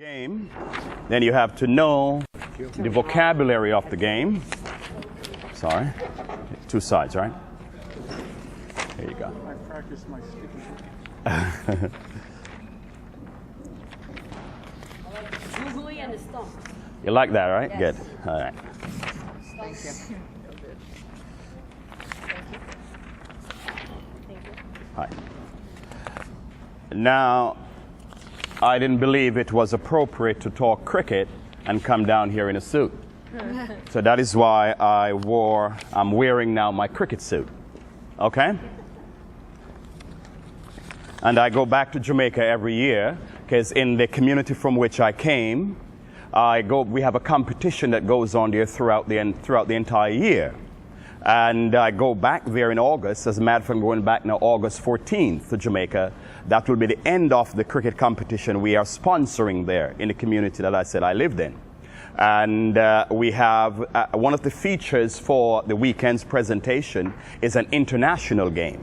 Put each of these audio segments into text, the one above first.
Game, then you have to know the vocabulary of the game. Sorry, two sides, right? There you go. I practice my sticky. Googly and the stump. You like that, right? Yes. Good. All right. Thank you. Hi. Now, I didn't believe it was appropriate to talk cricket and come down here in a suit. So that is why I'm wearing now my cricket suit. Okay? And I go back to Jamaica every year because in the community from which I came, we have a competition that goes on there throughout the entire year. And I go back there in August. As a matter of fact, I'm going back now August 14th to Jamaica. That will be the end of the cricket competition we are sponsoring there in the community that I said I lived in. And we have one of the features for the weekend's presentation is an international game.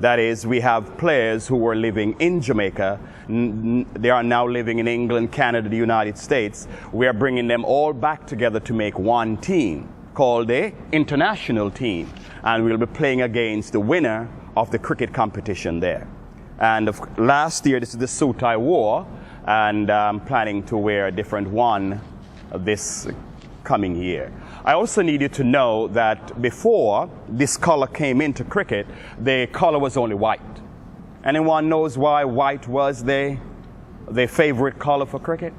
That is, we have players who were living in Jamaica. They are now living in England, Canada, the United States. We are bringing them all back together to make one team called the international team, and we'll be playing against the winner of the cricket competition there. And last year, this is the suit I wore, and I'm planning to wear a different one this coming year. I also need you to know that before this color came into cricket, the color was only white. Anyone knows why white was their favorite color for cricket?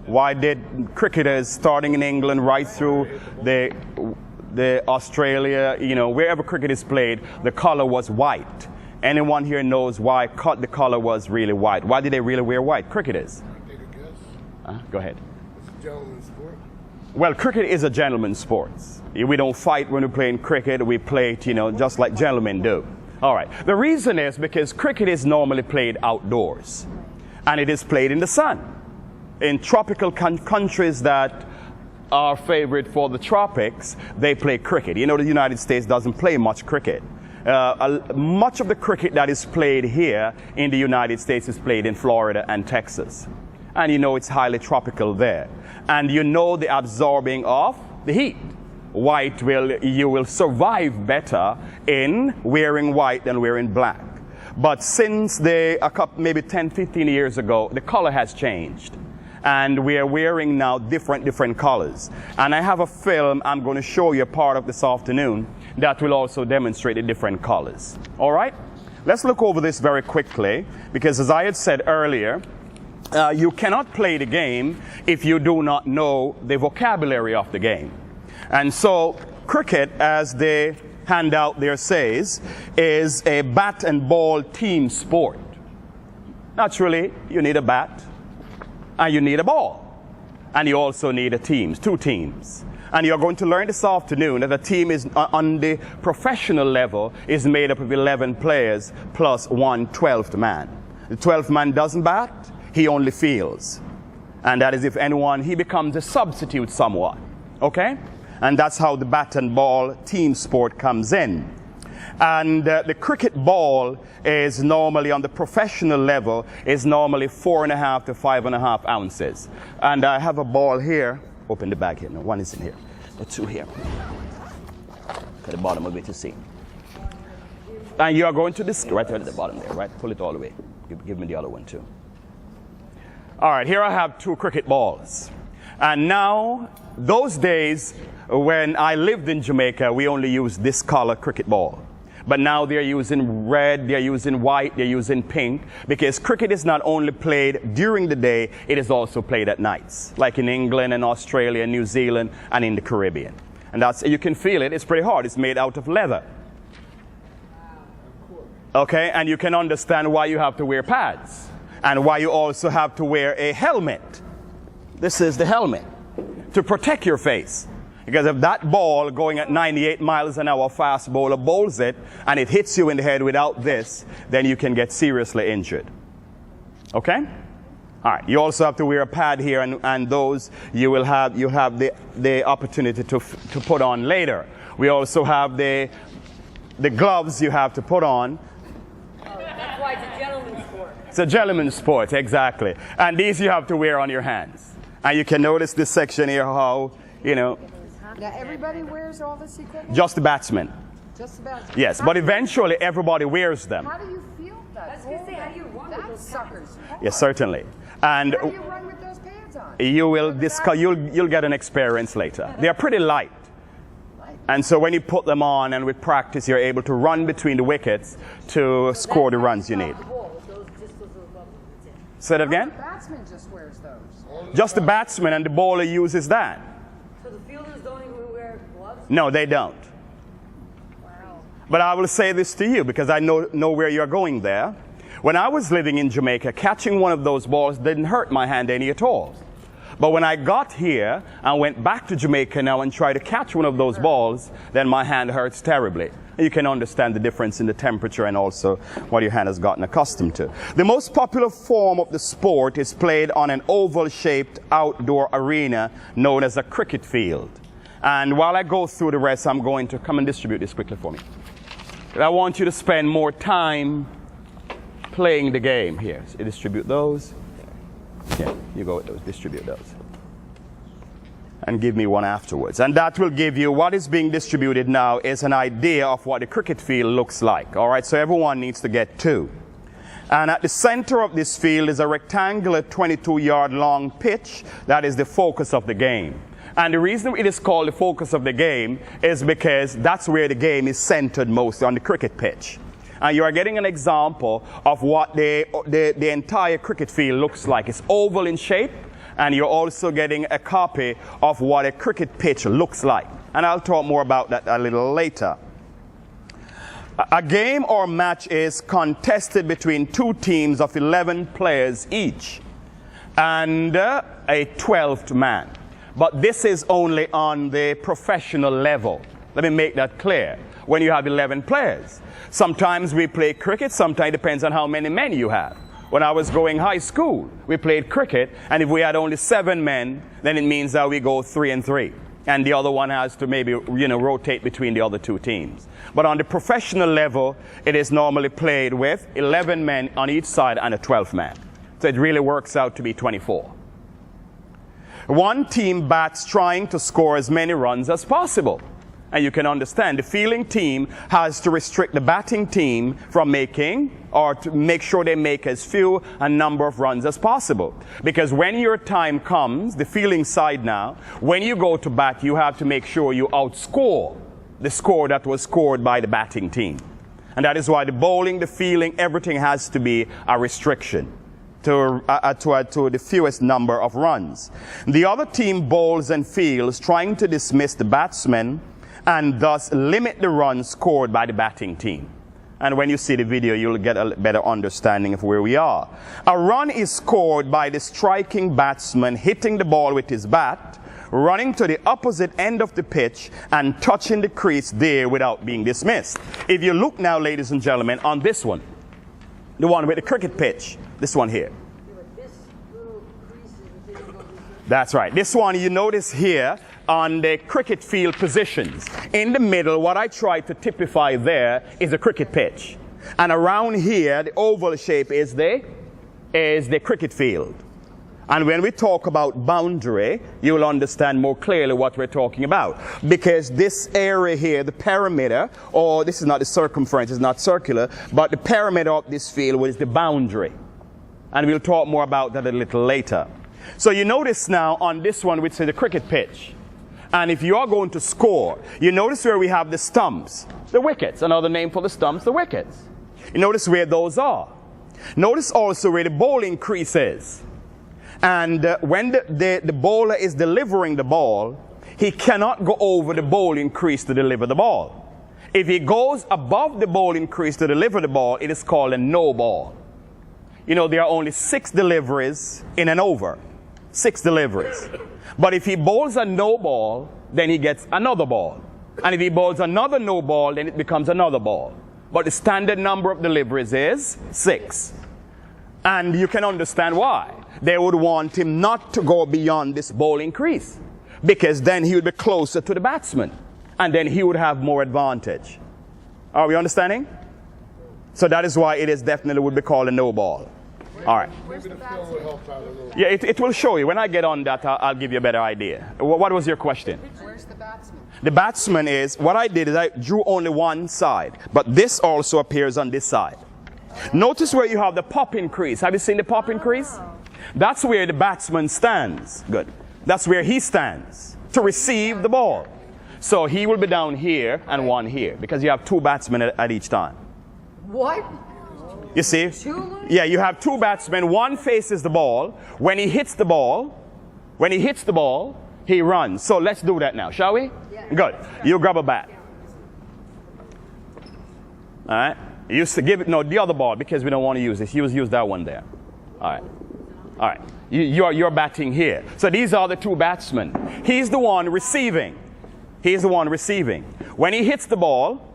Why did cricketers starting in England right through the Australia, wherever cricket is played, the color was white? Anyone here knows why the color was really white? Why did they really wear white? Cricketers. I take a guess. Go ahead. It's a gentleman's sport. Well, cricket is a gentleman's sport. We don't fight when we play in cricket. We play it, just like gentlemen do. All right. The reason is because cricket is normally played outdoors, and it is played in the sun. In tropical countries that are favorite for the tropics, they play cricket. The United States doesn't play much cricket. Much of the cricket that is played here in the United States is played in Florida and Texas. And it's highly tropical there. And the absorbing of the heat. You will survive better in wearing white than wearing black. But since maybe 10, 15 years ago, the color has changed. And we are wearing now different colors. And I have a film I'm going to show you a part of this afternoon that will also demonstrate the different colors. All right? Let's look over this very quickly, because as I had said earlier, you cannot play the game if you do not know the vocabulary of the game. And so cricket, as the handout there says, is a bat and ball team sport. Naturally, you need a bat. And you need a ball. And you also need two teams. And you're going to learn this afternoon that a team is on the professional level is made up of 11 players plus one 12th man. The 12th man doesn't bat, he only fields. And that is if he becomes a substitute somewhat. Okay? And that's how the bat and ball team sport comes in. And the cricket ball is normally on the professional level is normally 4.5 to 5.5 ounces. And I have a ball here. Open the bag here. No, one is in here. The two here. At the bottom of it, you see. And you are going to this right there at the bottom there, right? Pull it all the way. Give me the other one too. All right, here I have two cricket balls. And now, those days when I lived in Jamaica, we only used this color cricket ball. But now they're using red, they're using white, they're using pink, because cricket is not only played during the day, it is also played at nights, like in England and Australia, New Zealand, and in the Caribbean. And you can feel it, it's pretty hard, it's made out of leather. Okay, and you can understand why you have to wear pads, and why you also have to wear a helmet. This is the helmet, to protect your face. Because if that ball going at 98 miles an hour fast bowler bowls it and it hits you in the head without this, then you can get seriously injured. Okay? All right. You also have to wear a pad here, and those you have the opportunity to put on later. We also have the gloves you have to put on. Oh, that's why it's a gentleman's sport. It's a gentleman's sport, exactly. And these you have to wear on your hands. And you can notice this section here how, you know. Now everybody wears all this equipment? Just the batsman. Just about. Yes, but eventually everybody wears them. How do you feel that? I was going to say, how do you run with That those sucker's hard. Yes, certainly. And How do you run with those pads on? you will discuss, you'll get an experience later. They are pretty light. And so when you put them on and with practice, you're able to run between the wickets to score the runs you need. Say that again? The batsman just wears those. Just the batsman and the bowler uses that. So the fielders don't even wear gloves? No, they don't. Wow. But I will say this to you because I know where you're going there. When I was living in Jamaica, catching one of those balls didn't hurt my hand any at all. But when I got here and went back to Jamaica now and tried to catch one of those balls, then my hand hurts terribly. You can understand the difference in the temperature and also what your hand has gotten accustomed to. The most popular form of the sport is played on an oval-shaped outdoor arena known as a cricket field. And while I go through the rest, I'm going to come and distribute this quickly for me. I want you to spend more time playing the game. Here, so you distribute those. Yeah, you go with those, distribute those. And give me one afterwards. And that will give you what is being distributed now is an idea of what the cricket field looks like. All right, so everyone needs to get two. And at the center of this field is a rectangular 22-yard long pitch that is the focus of the game. And the reason it is called the focus of the game is because that's where the game is centered most, on the cricket pitch. And you are getting an example of what the entire cricket field looks like. It's oval in shape, and you're also getting a copy of what a cricket pitch looks like. And I'll talk more about that a little later. A game or match is contested between two teams of 11 players each and a 12th man. But this is only on the professional level. Let me make that clear. When you have 11 players. Sometimes we play cricket, sometimes it depends on how many men you have. When I was going high school, we played cricket, and if we had only 7 men, then it means that we go 3 and 3. And the other one has to maybe, rotate between the other two teams. But on the professional level, it is normally played with 11 men on each side and a 12th man. So it really works out to be 24. One team bats trying to score as many runs as possible. And you can understand the fielding team has to restrict the batting team from making, or to make sure they make as few a number of runs as possible. Because when your time comes, the fielding side now, when you go to bat, you have to make sure you outscore the score that was scored by the batting team. And that is why the bowling, the fielding, everything has to be a restriction to the fewest number of runs. The other team bowls and fields trying to dismiss the batsman and thus limit the runs scored by the batting team. And when you see the video, you'll get a better understanding of where we are. A run is scored by the striking batsman hitting the ball with his bat, running to the opposite end of the pitch and touching the crease there without being dismissed. If you look now, ladies and gentlemen, on this one, the one with the cricket pitch, this one here. That's right. This one you notice here on the cricket field positions. In the middle, what I tried to typify there is a cricket pitch. And around here, the oval shape is the cricket field. And when we talk about boundary, you will understand more clearly what we're talking about. Because this area here, the perimeter, or this is not the circumference, it's not circular, but the perimeter of this field is the boundary. And we'll talk more about that a little later. So you notice now on this one, which is the cricket pitch. And if you are going to score, you notice where we have the stumps, the wickets. Another name for the stumps, the wickets. You notice where those are. Notice also where the bowling crease is. And when the bowler is delivering the ball, he cannot go over the bowling crease to deliver the ball. If he goes above the bowling crease to deliver the ball, it is called a no ball. There are only 6 deliveries in an over. 6 deliveries. But if he bowls a no ball, then he gets another ball. And if he bowls another no ball, then it becomes another ball. But the standard number of deliveries is 6. And you can understand why. They would want him not to go beyond this bowling crease, because then he would be closer to the batsman. And then he would have more advantage. Are we understanding? So that is why it is definitely would be called a no ball. All right. Where's the Maybe the film will batsman? help out a little. Yeah, it will show you. When I get on that, I'll give you a better idea. What was your question? Where's the batsman? The batsman is, what I did is I drew only one side, but this also appears on this side. Notice where you have the popping crease. Have you seen the popping crease? That's where the batsman stands. Good. That's where he stands to receive the ball. So he will be down here and one here because you have two batsmen at each time. What? You see? Yeah, you have two batsmen. One faces the ball. When he hits the ball, he runs. So let's do that now, shall we? Yeah. Good. You grab a bat. All right. You used to give it, no, the other ball because we don't want to use this. Use that one there. All right. All right. You're batting here. So these are the two batsmen. He's the one receiving. He's the one receiving. When he hits the ball,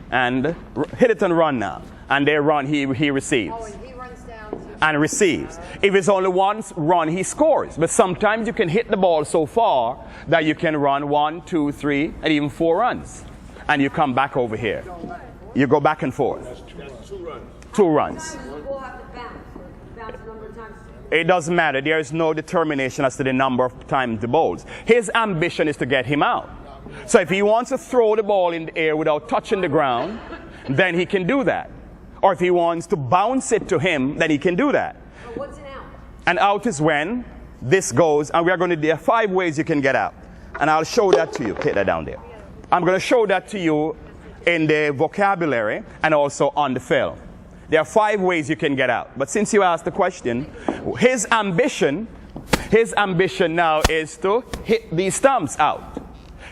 and hit it and run now. And they run, he receives. Oh, and he runs down to... And receives. If it's only one run, he scores. But sometimes you can hit the ball so far that you can run 1, 2, 3, and even 4 runs. And you come back over here. You go back and forth. That's 2 runs. 2 runs. Sometimes the ball have to bounce. Bounce a number of times. It doesn't matter. There is no determination as to the number of times the bowls. His ambition is to get him out. So if he wants to throw the ball in the air without touching the ground, then he can do that. Or if he wants to bounce it to him, then he can do that. But what's an out? And out is when this goes, and we are going to, there are 5 ways you can get out. And I'll show that to you. Take that down there. I'm going to show that to you in the vocabulary and also on the film. There are 5 ways you can get out. But since you asked the question, his ambition now is to hit these stumps out.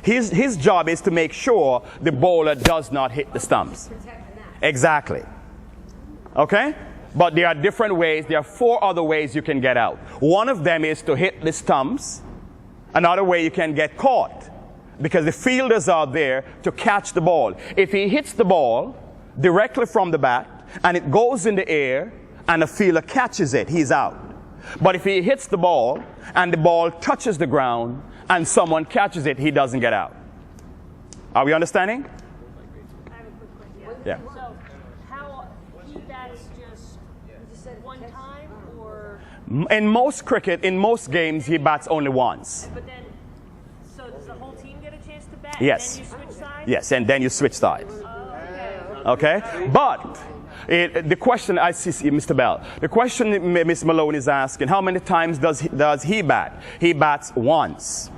His job is to make sure the bowler does not hit the stumps. Exactly. Okay? But there are different ways. There are 4 other ways you can get out. One of them is to hit the stumps. Another way you can get caught, because the fielders are there to catch the ball. If he hits the ball directly from the bat and it goes in the air and the fielder catches it, he's out. But if he hits the ball and the ball touches the ground and someone catches it, he doesn't get out. Are we understanding? I have a quick question. Yeah. So, how he bats just one time, or? In most cricket, in most games, he bats only once. But then, so does the whole team get a chance to bat? Yes. And then you switch sides? Yes, and then you switch sides. Okay. Okay? But the question, I see Mr. Bell, the question Miss Malone is asking, how many times does he bat? He bats once.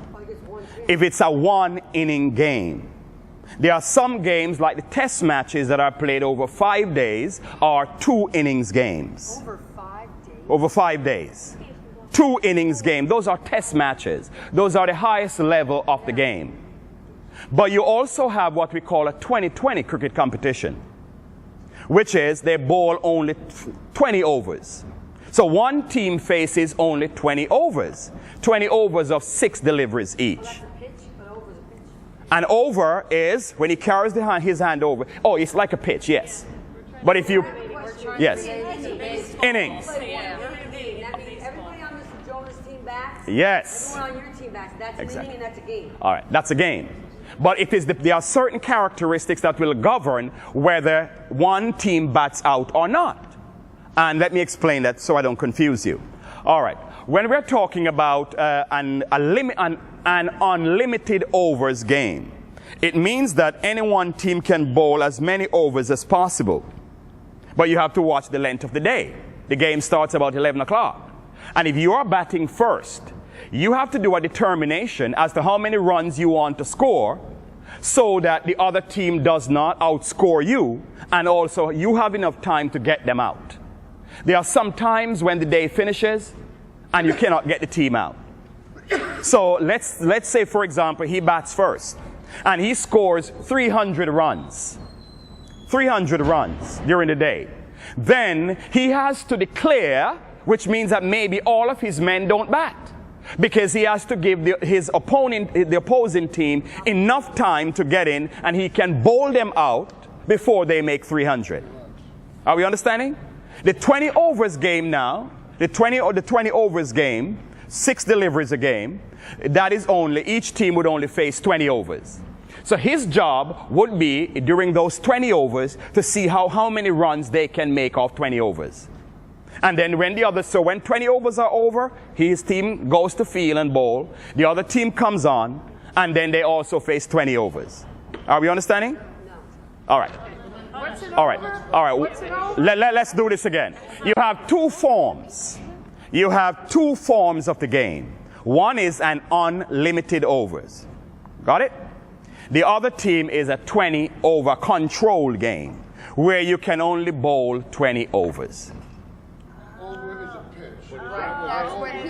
If it's a 1-inning game. There are some games, like the test matches that are played over 5 days, are 2 innings games. Over 5 days? Over 5 days. 2 innings game. Those are test matches. Those are the highest level of the game. But you also have what we call a 2020 cricket competition, which is they bowl only 20 overs. So one team faces only 20 overs. 20 overs of 6 deliveries each. That's a pitch, but over's a pitch. An over is when he carries his hand over. Oh, it's like a pitch, yes. But if you, yes. Innings. That means everybody on Mr. Jonas' team backs. Yes. Everyone on your team backs. That's an inning and that's a game. All right, that's a game. But there are certain characteristics that will govern whether one team bats out or not. And let me explain that so I don't confuse you. All right. When we're talking about an unlimited overs game, it means that any one team can bowl as many overs as possible. But you have to watch the length of the day. The game starts about 11 o'clock. And if you are batting first, you have to do a determination as to how many runs you want to score so that the other team does not outscore you, and also you have enough time to get them out. There are some times when the day finishes and you cannot get the team out. So let's say, for example, he bats first and he scores 300 runs. 300 runs during the day. Then he has to declare, which means that maybe all of his men don't bat, because he has to give the opposing team enough time to get in, and he can bowl them out before they make 300. Are we understanding? The 20 overs game now, the 20 overs game, 6 deliveries a game, that is only, each team would only face 20 overs. So his job would be, during those 20 overs, to see how many runs they can make off 20 overs. And then when 20 overs are over, his team goes to field and bowl. The other team comes on, and then they also face 20 overs. Are we understanding? No. All right. All right. All right. Let's do this again. You have two forms. You have two forms of the game. One is an unlimited overs. Got it? The other team is a 20 over control game where you can only bowl 20 overs. Over is a pitch. Right, that's what he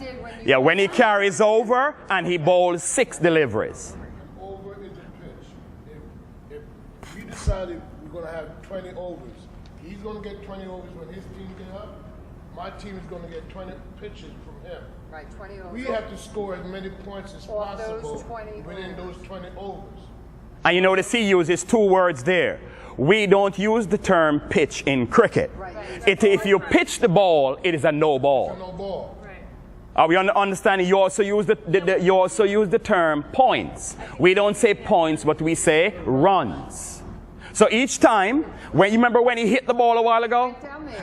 did when you... Yeah, when he carries over and he bowls 6 deliveries. Over is a pitch. If we decided we're going to have 20 overs, he's going to get 20 overs when his team get up. My team is going to get 20 pitches from him. Right, 20 overs. We have to score as many points as Off those possible 20 within those 20 overs. And you notice he uses 2 words there. We don't use the term pitch in cricket. Right. If you pitch the ball, it is a no ball. No ball. Are we understanding? You also use the term points. We don't say points, but we say runs. So each time, when you remember when he hit the ball a while ago,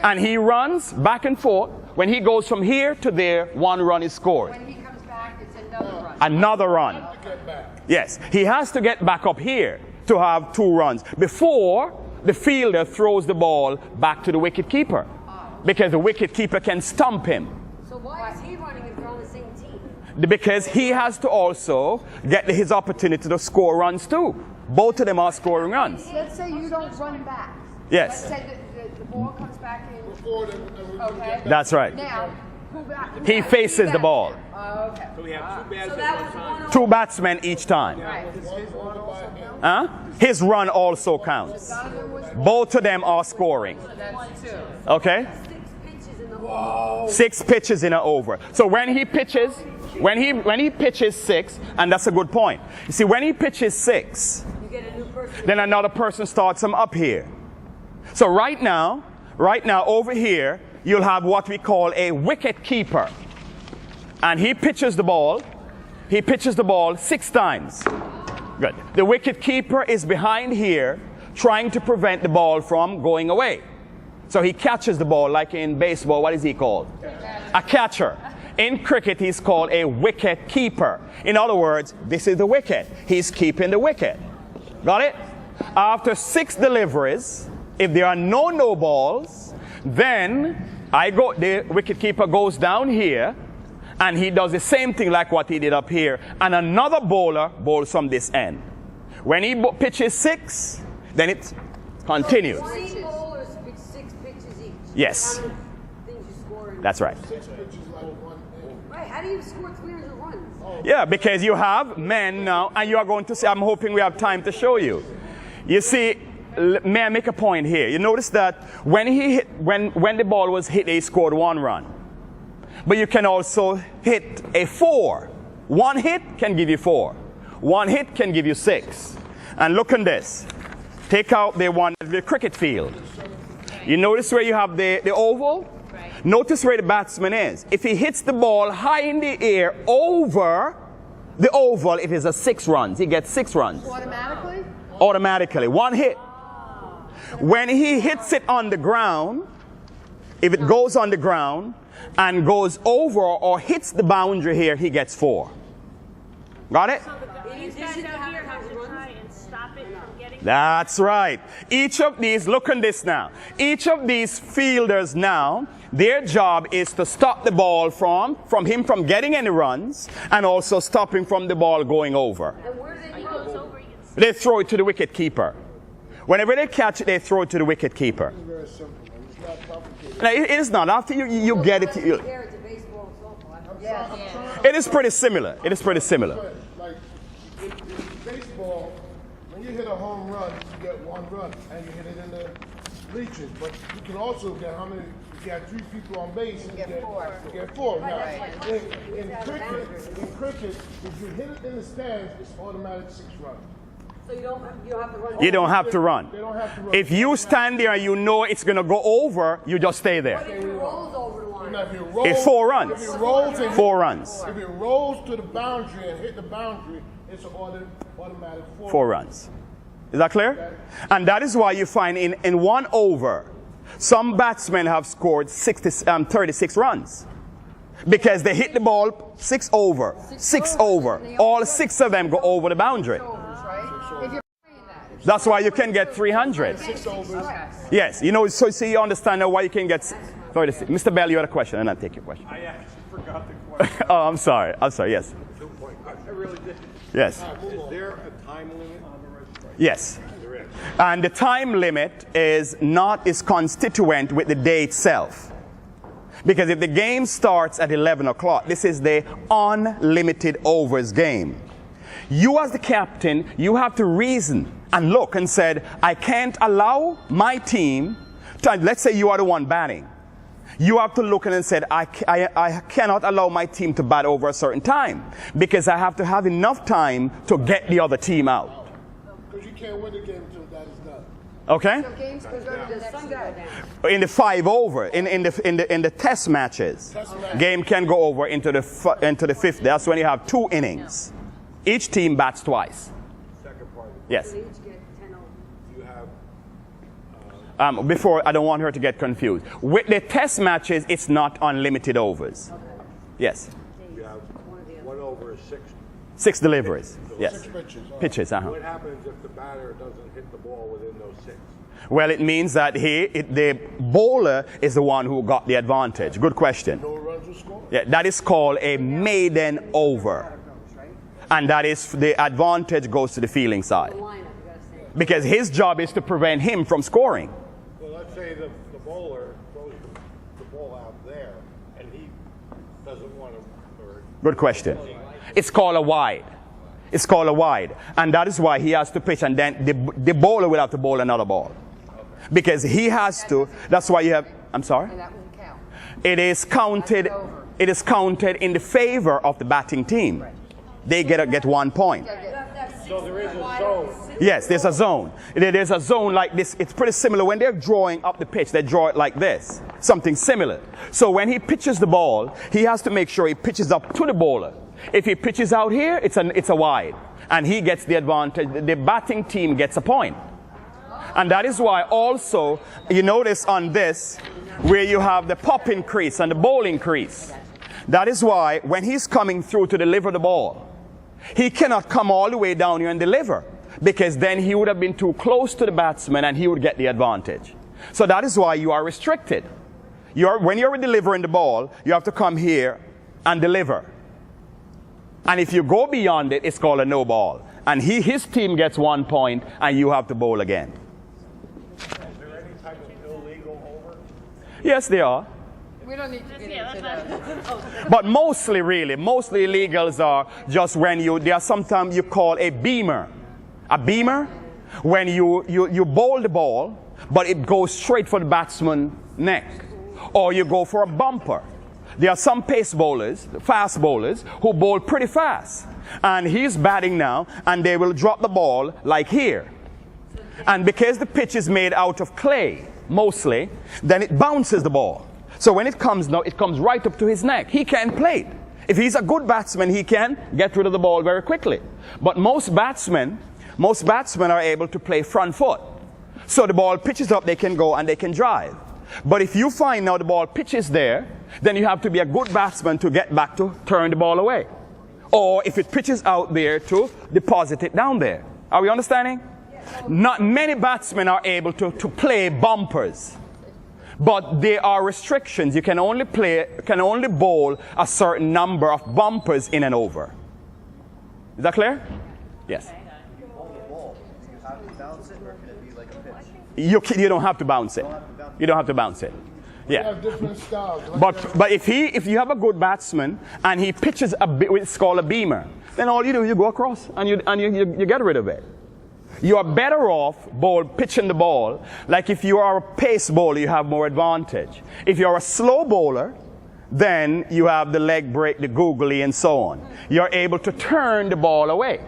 and he runs back and forth, when he goes from here to there, 1 run is scored. When he comes back, it's another run. Another run. Get back. Yes, he has to get back up here to have 2 runs before the fielder throws the ball back to the wicket keeper, because the wicket keeper can stump him. So why is he running if they're on the same team? Because he has to also get his opportunity to score runs too. Both of them are scoring runs. Let's say you don't run back. Yes. Let's say the ball comes back in. Before the, Okay. That's right. Now, who back? He faces the ball. Oh, okay. So we have 2 So batsmen that at was one time. 2 batsmen each time. Right. Huh? His run also counts. Both of them are scoring. That's 2. Okay? 6 pitches in the whole. 6 pitches in an over. So when he pitches, when he pitches 6, and that's a good point. You see, when he pitches 6, You get a new person. then another person starts him up here. So right now over here, you'll have what we call a wicket keeper. And he pitches the ball 6 times. Good. The wicket keeper is behind here trying to prevent the ball from going away. So he catches the ball like in baseball. What is he called? A catcher. In cricket, he's called a wicket keeper. In other words, this is the wicket. He's keeping the wicket. Got it? After 6 deliveries, if there are no balls, then the wicket keeper goes down here and he does the same thing like what he did up here, and another bowler bowls from this end. When he pitches 6, then it continues. 20 bowlers pitch 6 pitches each. Yes. How many things you score in? That's right. 6 pitches like 1 inning. Right. How do you score 300 runs? Yeah, because you have men now, and you are going to see, I'm hoping we have time to show you. You see, may I make a point here? You notice that when the ball was hit, he scored 1 run. But you can also hit a 4. 1 hit can give you 4. 1 hit can give you 6. And look at this. Take out the cricket field. You notice where you have the oval? Notice where the batsman is. If he hits the ball high in the air over the oval, it is a 6 runs. He gets 6 runs. Automatically? Automatically. 1 hit. When he hits it on the ground, if it goes on the ground and goes over or hits the boundary here, he gets 4. Got it? These guys out here have to try and stop it from getting. That's right. Each of these, look at this now. Each of these fielders now, their job is to stop the ball from him from getting any runs, and also stop him from the ball going over. And where do they It go? goes over, you can see. They throw it to the wicket keeper. Whenever they catch it, they throw it to the wicket keeper. It's very simple. It's not complicated. Now, it is not. After you get it, Compare it to baseball and softball. Yes. it is pretty similar. It is pretty similar. Like in baseball, when you hit a home run, you get 1 run, and you hit it in the bleachers. But you can also get how many? If you have 3 people on base, you get 4. You get 4. Now, in cricket, if you hit it in the stands, it's automatic 6 runs. So you don't have to run. You don't have to run. They don't have to run. If you stand there and you know it's going to go over, you just stay What there. if it rolls over the line? Now, if it rolls, It's 4 runs. If it rolls and 4 runs. If it rolls to the boundary and hit the boundary, it's an automatic 4. 4 runs. Is that clear? And that is why you find in 1 over, Some batsmen have scored 36 runs because they hit the ball 6 over, 6 over. All 6 of them go over the boundary. That's why you can get 300. Yes, you know, so you understand now why you can get 36. Mr. Bell, you had a question, and I'll take your question. I actually forgot the question. Oh, I'm sorry, yes. 2 point. I really did. Yes. Is there a time limit on the registration? Yes. There is. And the time limit is constituent with the day itself. Because if the game starts at 11 o'clock, this is the unlimited overs game. You as the captain, you have to reason and look and said, I can't allow my team to, let's say you are the one batting. You have to look and said, I cannot allow my team to bat over a certain time because I have to have enough time to get the other team out. Because you can't win the game until that is done. Okay? So games go to the sun go down. In the 5 over, in the test matches, game can go over into the 5th. That's when you have 2 innings. Each team bats twice. Second part. Yes. They each get 10 overs. You have Before, I don't want her to get confused. With the test matches, it's not unlimited overs. Yes. you have 1 over is 6. 6 deliveries. Yes. 6 pitches. Pitches, What happens if the batter doesn't hit the ball within those 6? Well, it means that the bowler is the one who got the advantage. Good question. No runs will score. Yeah, that is called a maiden over. And that is, the advantage goes to the fielding side. Lineup, you gotta say. Because his job is to prevent him from scoring. Well, let's say the bowler throws the ball out there and he doesn't want to. Good question. It's called a wide. It's called a wide. And that is why he has to pitch, and then the bowler will have to bowl another ball. Because he has to, that's why you have, I'm sorry? And that won't count. It is counted, it is counted in the favor of the batting team. They get 1 point. So there is a zone. Yes, there's a zone. There's a zone like this. It's pretty similar. When they're drawing up the pitch, they draw it like this. Something similar. So when he pitches the ball, he has to make sure he pitches up to the bowler. If he pitches out here, it's a wide. And he gets the advantage. The batting team gets a point. And that is why also, you notice on this, where you have the popping crease and the bowling crease. That is why when he's coming through to deliver the ball, he cannot come all the way down here and deliver, because then he would have been too close to the batsman and he would get the advantage. So that is why you are restricted. When you're delivering the ball, you have to come here and deliver. And if you go beyond it, it's called a no ball. And his team gets 1 point and you have to bowl again. Is there any type of illegal over? Yes, they are. We don't need to get into that. But mostly illegals are just when they are sometimes you call a beamer. A beamer, when you bowl the ball, but it goes straight for the batsman's neck. Or you go for a bumper. There are some pace bowlers, fast bowlers, who bowl pretty fast. And he's batting now, and they will drop the ball like here. And because the pitch is made out of clay, mostly, then it bounces the ball. So when it comes now, it comes right up to his neck. He can't play it. If he's a good batsman, he can get rid of the ball very quickly. But most batsmen are able to play front foot. So the ball pitches up, they can go and they can drive. But if you find now the ball pitches there, then you have to be a good batsman to get back to turn the ball away. Or if it pitches out there, to deposit it down there. Are we understanding? Not many batsmen are able to play bumpers. But there are restrictions. You can only bowl a certain number of bumpers in an over. Is that clear? Yes. You hold the ball. Do you have to bounce it, or can it be like a pitch? You don't have to bounce it. You don't have to bounce it. We Yeah. have different styles. But if you have a good batsman and he pitches it's called a beamer, then all you do, you go across and you get rid of it. You are better off pitching the ball. Like if you are a pace bowler, you have more advantage. If you are a slow bowler, then you have the leg break, the googly, and so on. You're able to turn the ball away.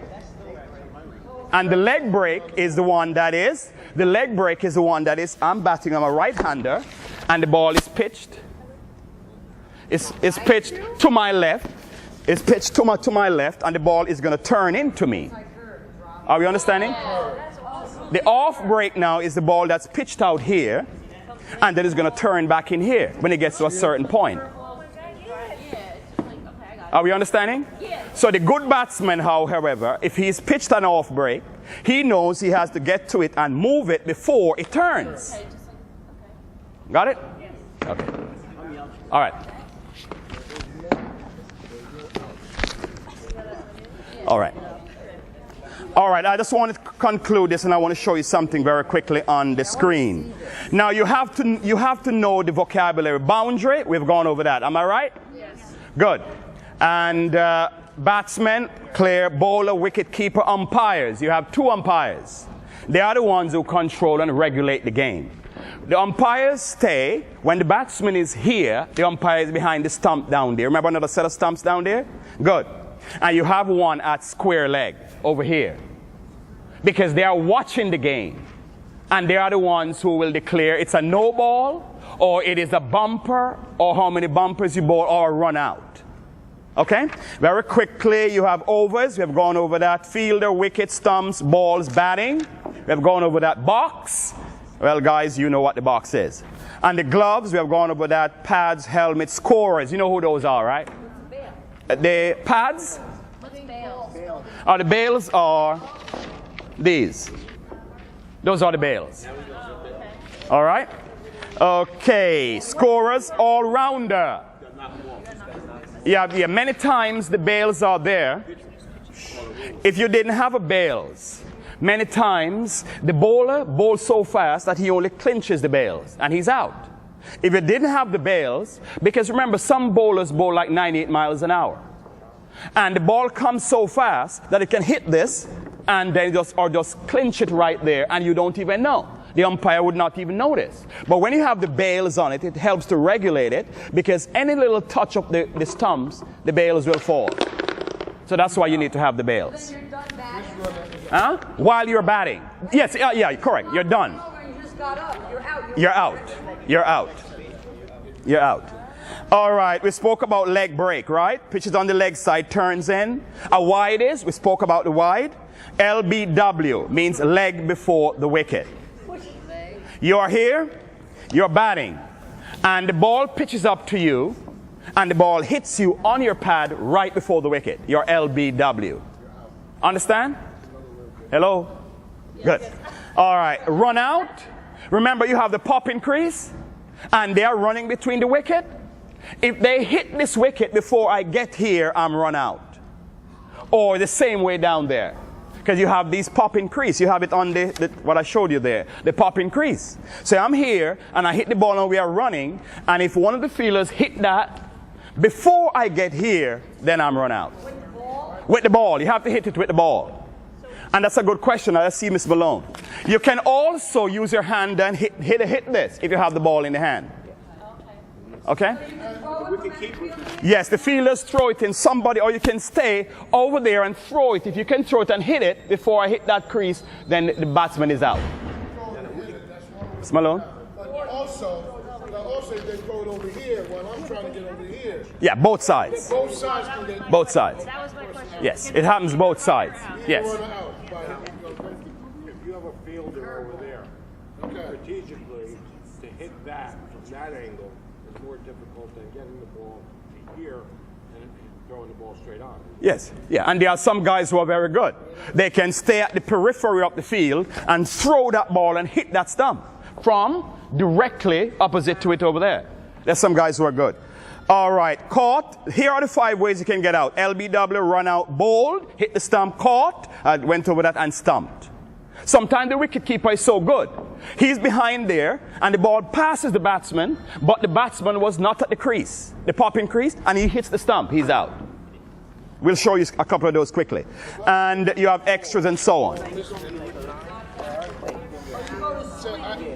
And the leg break is the one that is, I'm batting, I'm a right-hander, and the ball is pitched. It's pitched to my left. It's pitched to my left, and the ball is going to turn into me. Are we understanding? The off break now is the ball that's pitched out here, And then it's going to turn back in here when it gets to a certain point. Are we understanding? So the good batsman, however, if he's pitched an off break, he knows he has to get to it and move it before it turns. Got it? Okay. All right. All right. All right, I just want to conclude this, and I want to show you something very quickly on the screen. Now, you have to know the vocabulary. Boundary, we've gone over that. Am I right? Yes. Good. And batsman, clear, bowler, wicket keeper, umpires. You have two umpires. They are the ones who control and regulate the game. The umpires stay. When the batsman is here, the umpire is behind the stump down there. Remember another set of stumps down there? Good. And you have one at square leg over here. Because they are watching the game. And they are the ones who will declare it's a no ball, or it is a bumper, or how many bumpers you bowl, or a run out. Okay? Very quickly, you have overs. We have gone over that. Fielder, wicket, stumps, balls, batting. We have gone over that. Box. Well, guys, you know what the box is. And the gloves, we have gone over that. Pads, helmets, scorers. You know who those are, right? The pads? The bails are these. Those are the bails. All right? Okay. Scorers, all-rounder. Yeah, many times the bails are there. If you didn't have a bails, many times the bowler bowls so fast that he only clinches the bails and he's out. If you didn't have the bails, because remember, some bowlers bowl like 98 miles an hour. And the ball comes so fast that it can hit this and then just clinch it right there, and you don't even know. The umpire would not even notice. But when you have the bails on it, it helps to regulate it, because any little touch of the stumps, the bails will fall. So that's why you need to have the bails. Then you're done batting. Huh? While you're batting. Yes, yeah, correct. You're done. You just got up. You're out. You're out. You're out. You're out. All right, we spoke about leg break, right? Pitches on the leg side, turns in. A wide is, we spoke about the wide. LBW means leg before the wicket. You're here, you're batting, and the ball pitches up to you, and the ball hits you on your pad right before the wicket. Your LBW. Understand? Hello? Good. All right, run out. Remember, you have the popping crease, and they are running between the wicket. If they hit this wicket before I get here, I'm run out. Or the same way down there. Because you have these popping crease. You have it on what I showed you there, the popping crease. So I'm here, and I hit the ball, and we are running. And if one of the fielders hit that before I get here, then I'm run out. With the ball? With the ball. You have to hit it with the ball. And that's a good question. Let's see, Miss Malone. You can also use your hand and hit this if you have the ball in the hand. Okay? Yes, the fielders throw it in somebody, or you can stay over there and throw it. If you can throw it and hit it before I hit that crease, then the batsman is out. Miss Malone? Also, if they throw it over here while I'm trying to get over here. Yeah, both sides. Both sides can get. Both sides. That was my question. Yes, it happens both sides. Yes. If you have a fielder over there, strategically, to hit that from that angle is more difficult than getting the ball to here and throwing the ball straight on. Yes, yeah, and there are some guys who are very good. They can stay at the periphery of the field and throw that ball and hit that stump from directly opposite to it over there. There's some guys who are good. All right, caught. Here are the 5 ways you can get out. LBW, run out, bowled, hit the stump, caught, went over that and stumped. Sometimes the wicket keeper is so good. He's behind there, and the ball passes the batsman, but the batsman was not at the crease, the popping crease, and he hits the stump. He's out. We'll show you a couple of those quickly. And you have extras and so on.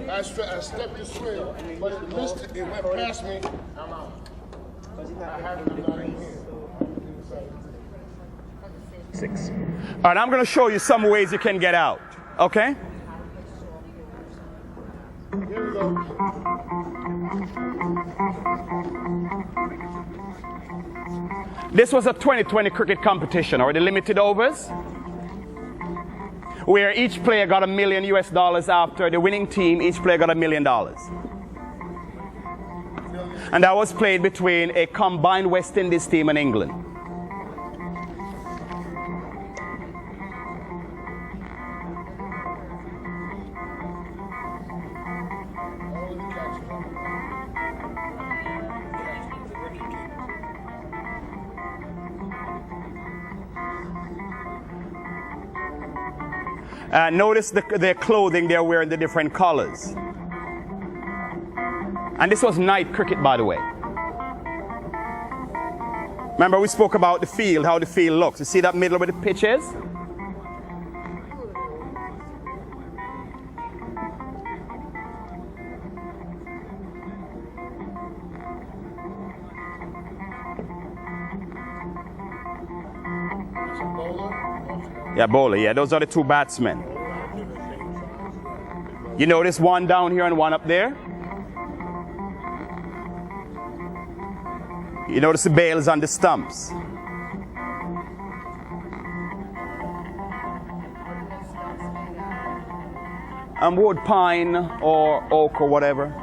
I stepped to swing, but it missed it. It went past me. I'm out. I have it. I'm not in here. 6. All right, I'm going to show you some ways you can get out. Okay? Here we go. This was a 2020 cricket competition, or the limited overs, where each player got $1 million after the winning team. Each player got $1 million. And that was played between a combined West Indies team and England. Notice their clothing they're wearing, the different colors. And this was night cricket, by the way. Remember we spoke about the field, how the field looks. You see that middle where the pitch is? Yeah, bowler, yeah, those are the two batsmen. You notice one down here and one up there? You notice the bails on the stumps. Wood, pine, or oak, or whatever.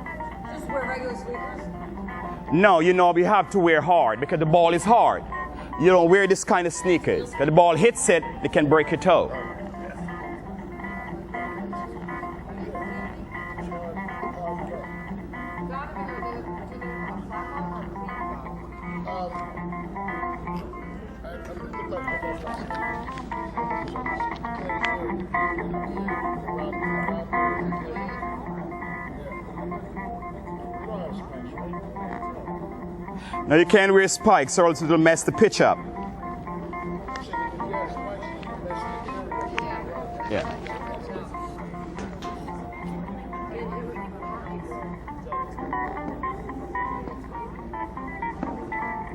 Just wear regular sneakers? No, you know, you have to wear hard because the ball is hard. You don't wear this kind of sneakers. If the ball hits it, it can break your toe. Now you can't wear spikes or else it'll mess the pitch up. Yeah.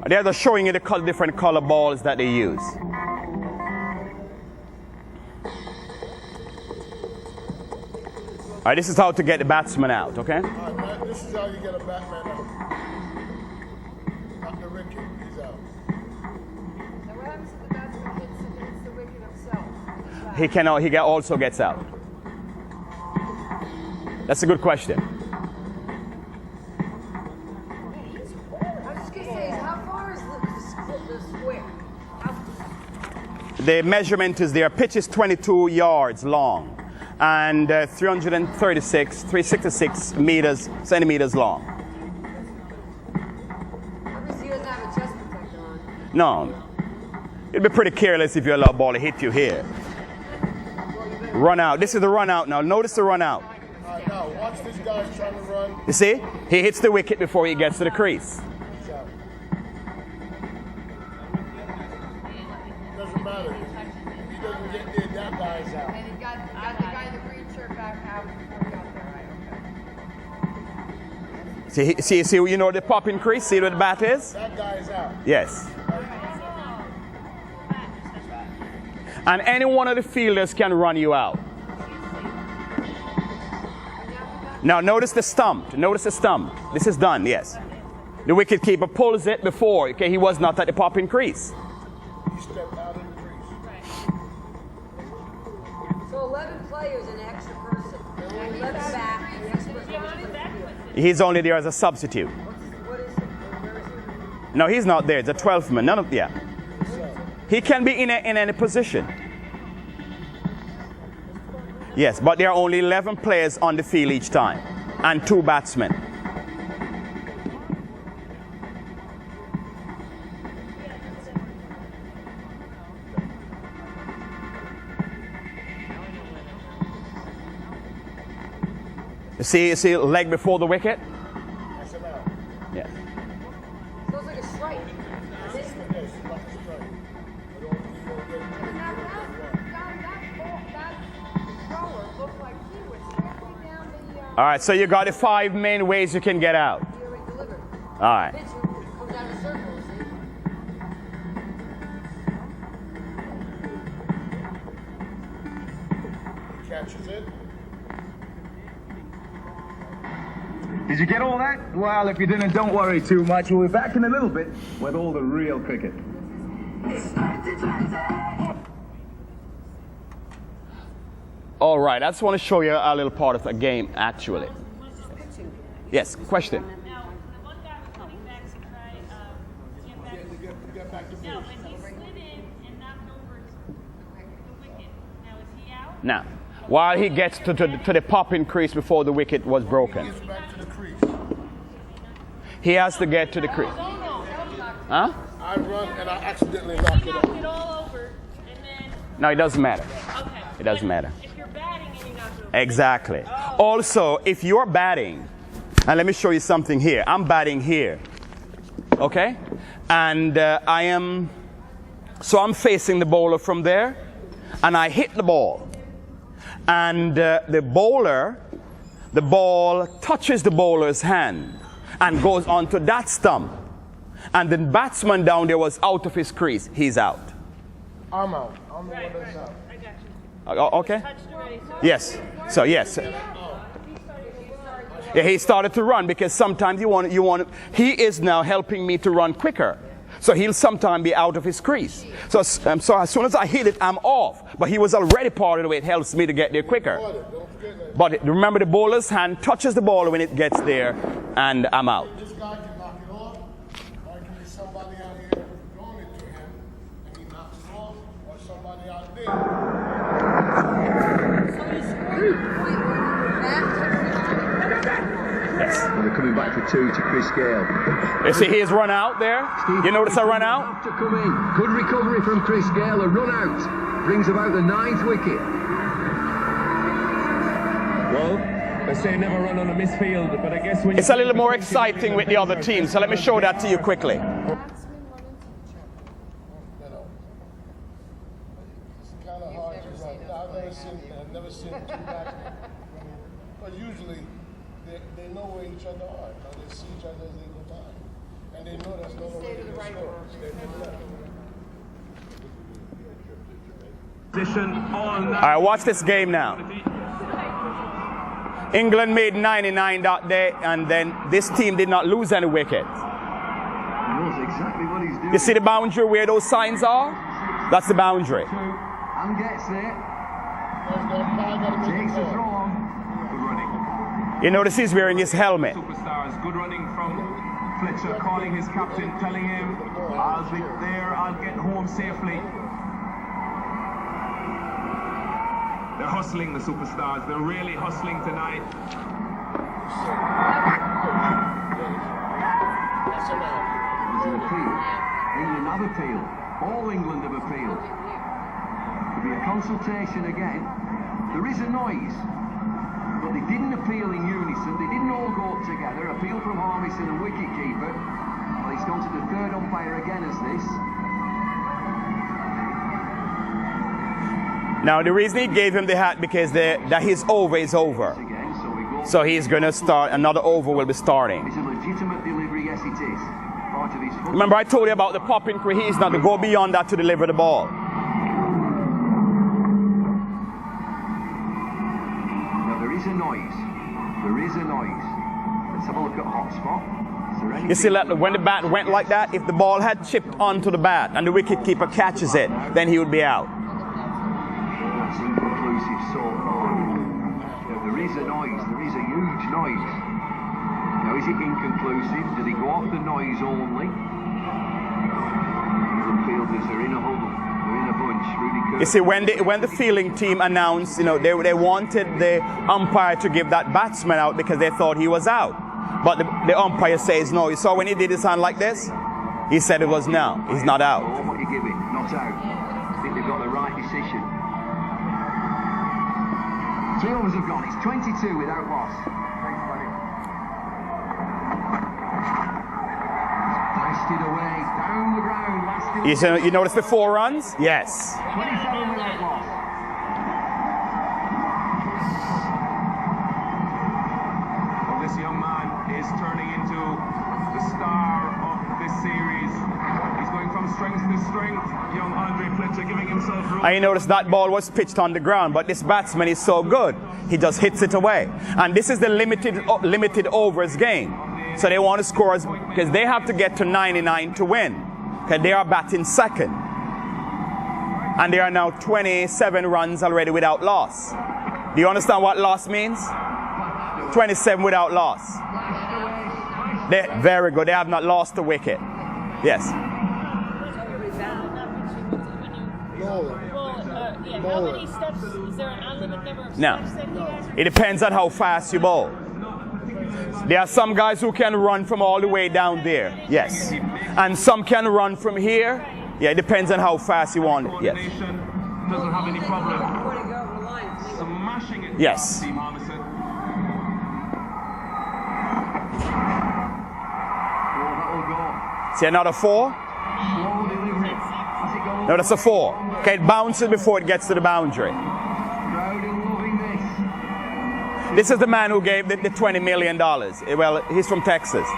They're just showing you the different color balls that they use. All right, this is how to get the batsman out, okay? All right, this is how you get a Batman out. Not the wicket, he's out. Now what happens if the batsman hits the wicket himself? He also gets out. That's a good question. I was just going to say, how far is the square? The measurement is their pitch is 22 yards long and 366 centimeters long. Obviously, he doesn't have a chest protector on. No. It'd be pretty careless if you allow a ball to hit you here. Run out. This is the run out now. Notice the run out. Now, watch this guy trying to run. You see? He hits the wicket before he gets to the crease. He's out. Doesn't matter. If he doesn't get there, that guy's out. And he got the guy in the green shirt back out before he got there, right? Okay. See, you know the popping crease? See where the bat is? That guy's out. Yes. And any one of the fielders can run you out. Now notice the stump. Notice the stump. This is done, yes. The wicket keeper pulls it before, okay, he was not at the popping crease. He stepped out of the crease. So 11 players and an extra person. 11 back and the extra person. He's only there as a substitute. What is it? Where is he? No, he's not there. It's a 12th man. None of, yeah. He can be in any position. Yes, but there are only 11 players on the field each time and 2 batsmen. You see leg before the wicket? That's him out. Yeah. Looks like a strike. Yes, it's like a strike. But only you don't get it. That thrower looked like he was trampling down the... All right, so you got the 5 main ways you can get out. He already delivered. All right. Pitch comes out of the circle, see? He catches it. Did you get all that? Well, if you didn't, don't worry too much. We'll be back in a little bit with all the real cricket. All right, I just want to show you a little part of the game, actually. Yes, question. Now, the one guy was back to No, base. but he slid in and knocked over the wicket. Now is he out? Now, while he gets to the popping crease before the wicket was broken. Gets back to the crease. He has to get to the crease. Huh? I run and I accidentally knock He it knocked off. it all over, and then No, it doesn't matter. okay. It doesn't matter. If you're batting and you knock it over. Exactly. Also, if you're batting, and let me show you something here. I'm batting here. Okay? And I'm facing the bowler from there, and I hit the ball. And the ball touches the bowler's hand and goes onto that stump. And the batsman down there was out of his crease. He's out. I'm out. I'm the one that's out. I got you. Okay? Touched already. So Yes. So yes. Yeah, he started to run because sometimes he is now helping me to run quicker. So he'll sometimes be out of his crease. So as soon as I hit it, I'm off. But he was already part of the way. It helps me to get there quicker. But remember, the bowler's hand touches the ball when it gets there, and I'm out. This guy can knock it off, or it can be somebody out here throwing it to him, and he knocks it off, or somebody out there. So you scored a point Yes. And they're coming back for two to Chris Gale. You see his run out there? You notice a run out? Have to come in. Good recovery from Chris Gale. A run out brings about the 9th wicket. Well, they say never run on a misfield, but I guess when It's a little more exciting with the other team, so let me show that to you quickly. Batsman went into the chapter. You know, it's kind of hard to run. I've never seen two batsmen. Because usually they know where each other are. You know, they see each other as they go by, and they know that's no way to score. Stay to the left. All right, watch this game now. England made 99 that day, and then this team did not lose any wickets. He knows exactly what he's doing. You see the boundary where those signs are? That's the boundary. And gets there. Takes Takes the throw on. Good running. You notice he's wearing his helmet. Superstars, good running from Fletcher, calling his captain, telling him, I'll be there, I'll get home safely. They're hustling, the superstars. They're really hustling tonight. There's an appeal. England have appealed. All England have appealed. There'll be a consultation again. There is a noise, but they didn't appeal in unison. They didn't all go up together. Appeal from Harmison and Wicket Keeper. Well, he's gone to the third umpire again as this. Now, the reason he gave him the hat because that his over is over. Again, so we go. So he's going to start, another over will be starting. It's a legitimate delivery, yes it is. Part of his foot. Remember I told you about the popping crease? He's not to go beyond that to deliver the ball. Now there is a noise. There is a noise. Let's have a look at hotspot. Is there anything? You see, when the bat went like that, if the ball had chipped onto the bat and the wicket keeper catches it, then he would be out. That's inconclusive so far. Now, there is a noise. There is a huge noise. Now, is it inconclusive? Did he go off the noise only? The fielders are in a huddle. They're in a bunch. Really You see, when the fielding team announced, they wanted the umpire to give that batsman out because they thought he was out. But the umpire says no. You saw when he did his hand like this? He said it was no. He's not out. So what you give it? Not out. I think they've got the right decision. 3 overs have gone. It's 22 without loss. Thanks, buddy. Dashed it away. Down the ground. You notice the 4 runs? Yes. 27 without loss. Well, this young man is turning into the star of this series. He's going from strength to strength. Young Andre Fletcher giving himself room. And you notice that ball was pitched on the ground, but this batsman is so good. He just hits it away. And this is the limited overs game. So they want to score because they have to get to 99 to win. Because they are batting second. And they are now 27 runs already without loss. Do you understand what loss means? 27 without loss. Very good. They have not lost a wicket. Yes. Yeah, how many steps, is there an unlimited number of No. steps that you guys It depends on how fast you bowl. There are some guys who can run from all the way down there. Yes. And some can run from here. Yeah, it depends on how fast you want it. Yes. Doesn't have any problem. Before they go over the line. Smashing it. Yes. Team Harmison. See another 4? No, that's a 4. Okay, it bounces before it gets to the boundary. This is the man who gave the $20 million. Well, he's from Texas. Do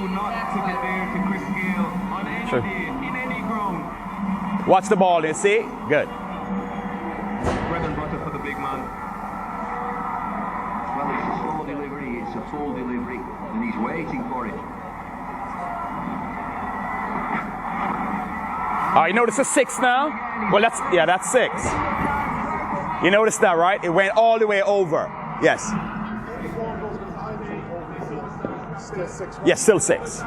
not tip it there to Chris Gale on any Sure. day, in any ground. Watch the ball, you see? Good. Bread and butter for the big man. Well, it's a slow delivery, it's a full delivery, and he's waiting for it. All right, you notice a 6 now? Well, that's 6. You notice that, right? It went all the way over. Yes. Yes, still 6.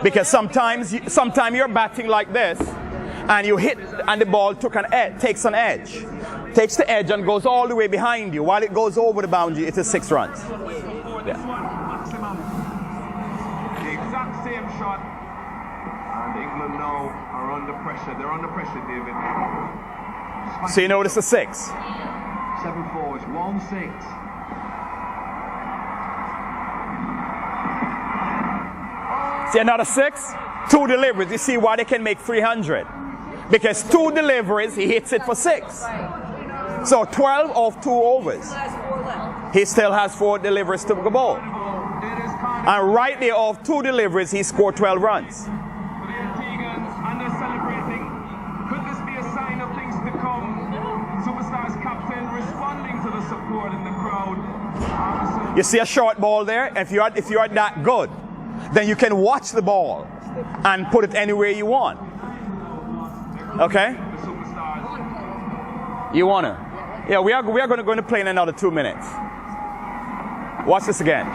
Because sometimes you're batting like this, and you hit, and the ball takes an edge. Takes the edge and goes all the way behind you. While it goes over the boundary, it is 6 runs. Yeah. The exact same shot. And England now are under pressure. They're under pressure, David. So you notice a 6. 7-4, it's 1-6. See another 6? 2 deliveries. You see why they can make 300? Because 2 deliveries, he hits it for 6. So 12 off 2 overs. He still has 4 deliveries to the ball. And right there off 2 deliveries, he scored 12 runs. And they're celebrating. Could this be a sign of things to come? Superstars captain responding to the support in the crowd. You see a short ball there? If you are that good, then you can watch the ball and put it anywhere you want. Okay? You wanna? Yeah, we are going to play in another 2 minutes. Watch this again.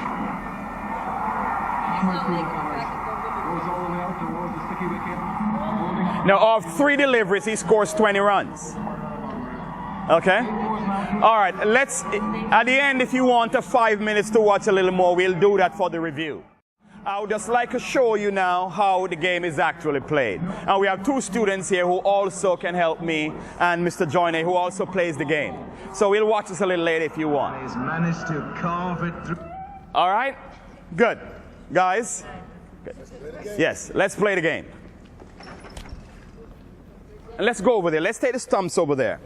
Now, of 3 deliveries, he scores 20 runs. Okay? All right, at the end, if you want 5 minutes to watch a little more, we'll do that for the review. I would just like to show you now how the game is actually played. And we have 2 students here who also can help me, and Mr. Joyner, who also plays the game. So we'll watch this a little later if you want. He's managed to carve it through. All right? Good. Guys? Good. Yes, let's play the game. And let's go over there. Let's take the stumps over there.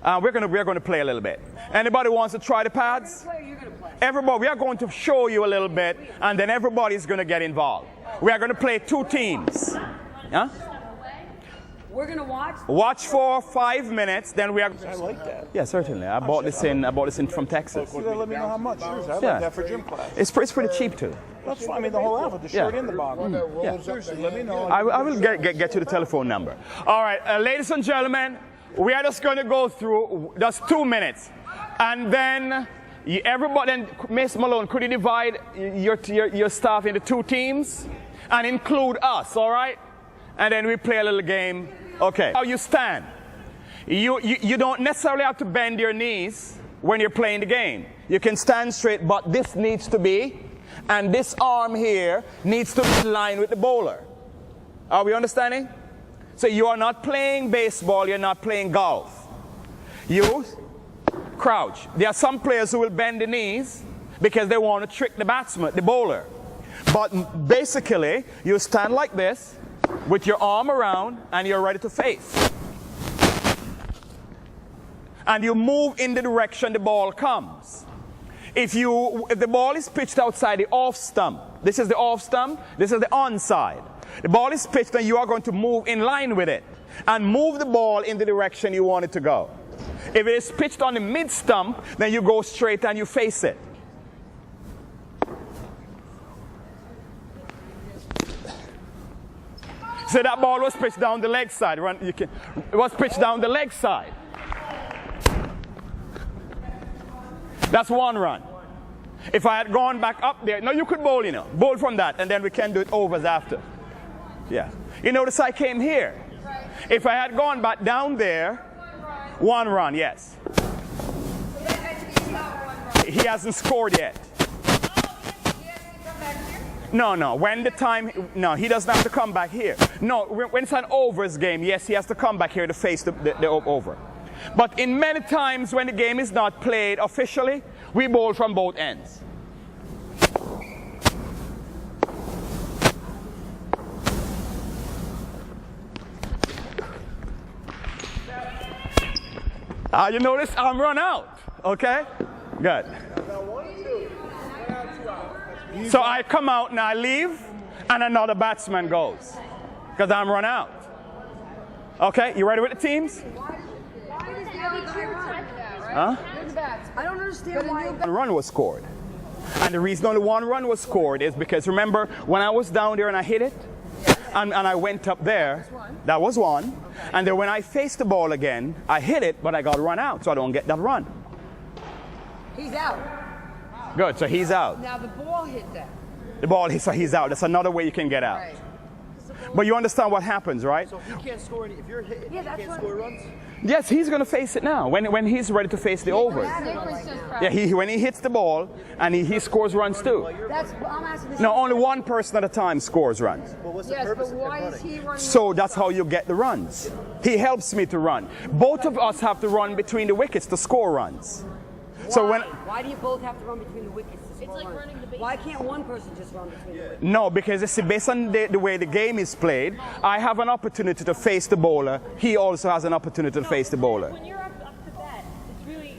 We're going to play a little bit. Anybody wants to try the pads? Everybody, we are going to show you a little bit, and then everybody's going to get involved. We are going to play 2 teams. Huh? We're going to watch. Watch for 5 minutes, then we are. I like that. Yeah, certainly. I bought this in from Texas. You gotta let me know how much. Seriously, I like that for gym class. It's pretty cheap too. That's fine. I mean, the whole outfit, the shirt and the bottom. Yeah. Seriously, let me know. I will get you the telephone number. All right, ladies and gentlemen, we are just going to go through just 2 minutes, and then everybody. And Miss Malone, could you divide your staff into 2 teams and include us? All right, and then we play a little game. Okay. How you stand? You don't necessarily have to bend your knees when you're playing the game. You can stand straight, but this needs to be, and this arm here needs to be in line with the bowler. Are we understanding? So you are not playing baseball, you're not playing golf. You crouch. There are some players who will bend the knees because they want to trick the batsman, the bowler. But basically, you stand like this with your arm around and you're ready to face. And you move in the direction the ball comes. If the ball is pitched outside the off stump, this is the off stump, this is the onside. The ball is pitched and you are going to move in line with it and move the ball in the direction you want it to go. If it is pitched on the mid stump, then you go straight and you face it. So that ball was pitched down the leg side. It was pitched down the leg side. That's 1 run. If I had gone back up there, no, you could bowl, bowl from that, and then we can do it overs after. Yeah. You notice I came here. If I had gone back down there, 1 run, yes. He hasn't scored yet. No. When the time, no, he doesn't have to come back here. No, when it's an overs game, yes, he has to come back here to face the over. But in many times when the game is not played officially, we bowl from both ends. You notice I'm run out, okay? Good. So I come out and I leave, and another batsman goes, because I'm run out. Okay, you ready with the teams? Huh? I don't understand why. 1 run was scored. And the reason only 1 run was scored is because, remember, when I was down there and I hit it, and I went up there, that was 1. And then when I faced the ball again, I hit it, but I got run out, so I don't get that run. He's out. Good, so he's out. Now the ball hit that. The ball, so he's out. That's another way you can get out. Right. But you understand what happens, right? So if you can't score any, if you're hitting, you can't score runs. Yes, he's going to face it now, when he's ready to face the overs. Yeah, when he hits the ball, and he scores runs too. That's, I'm asking this. No, only 1 person at a time scores runs. Well, what's the purpose of why running? is he running? So that's how you get the runs. He helps me to run. Both of us have to run between the wickets to score runs. So Why do you both have to run between the wickets? It's like running the base. Why can't one person just run between the wickets? No, because you see, based on the way the game is played, I have an opportunity to face the bowler. He also has an opportunity to face the bowler. When you're up to bat, it's really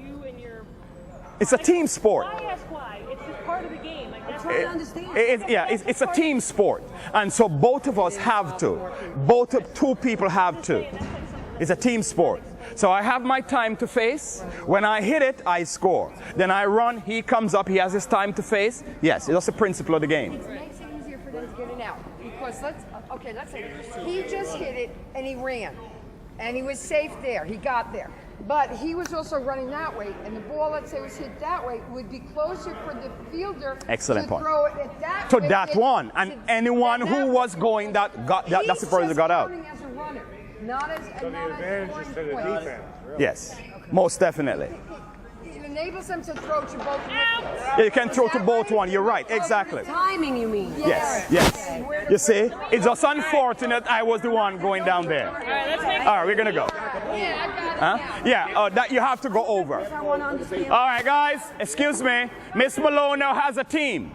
you and your. It's a team sport. Why ask why? It's just part of the game. Like that's I understand. It's a team sport, and so both of us have to. Two people have to. It's a team sport. So I have my time to face. When I hit it, I score. Then I run, he comes up, he has his time to face. Yes, that's the principle of the game. It makes it easier for them to get it out. Because let's say he just hit it and he ran. And he was safe there. He got there. But he was also running that way. And the ball, let's say, was hit that way, would be closer for the fielder Excellent to point. throw it at that To way. that one. And anyone who was going, that's the person who got out. He's just counting as a runner, not as So the advantage is to the defense, really. Yes, most definitely. It enables them to throw to both wickets. Yeah, you can throw to both one. You're right, exactly. Timing, you mean? Yes. You see, it's just unfortunate I was the one going down there. All right, we're gonna go. That you have to go over. All right, guys, excuse me. Miss Malone now has a team.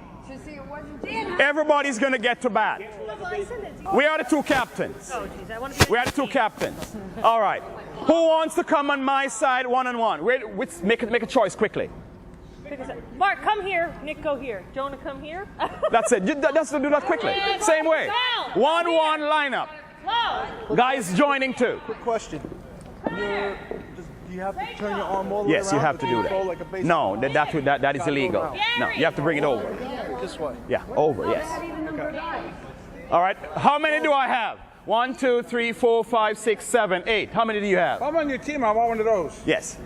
Everybody's gonna get to bat. We are the 2 captains. We are the 2 captains. All right. Who wants to come on my side 1-on-1? Make a choice quickly. Mark, come here. Nick, go here. Jonah, come here. That's it. Let's do that quickly. Same way. 1-1 lineup. Guys joining too. Quick question. Do you have to turn your arm all the way around? Yes, you have to do Like a that. baseball? No, that is illegal. No, you have to bring it over. This way. Yeah, over, yes. All right, how many do I have? 1, 2, 3, 4, 5, 6, 7, 8. How many do you have? I'm on your team. I want one of those. Yes.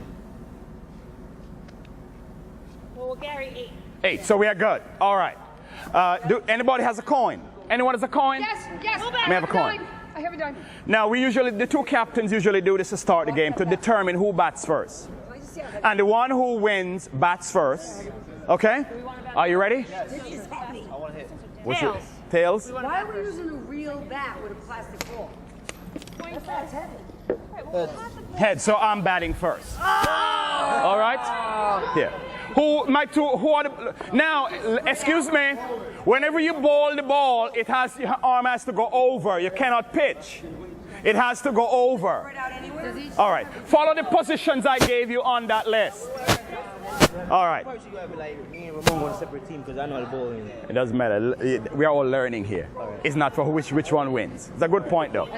Well, Gary, 8. 8, so we are good. All right. Do anybody has a coin? Anyone has a coin? Yes. May I have a coin? I have a dime. Now, the 2 captains usually do this to start the game to determine who bats first. And the one who wins bats first. Okay? Are you ready? I want to hit. What's it? Tails? Why are we using a real bat with a plastic ball? That's heavy. Head, so I'm batting first. All right? Here. Who are the, now, excuse me, whenever you bowl the ball, your arm has to go over. You cannot pitch. It has to go over. All right. Follow the positions I gave you on that list. All right. Me and Ramon want a separate team because I know how to bowl. It doesn't matter. We are all learning here. It's not for which one wins. It's a good point, though.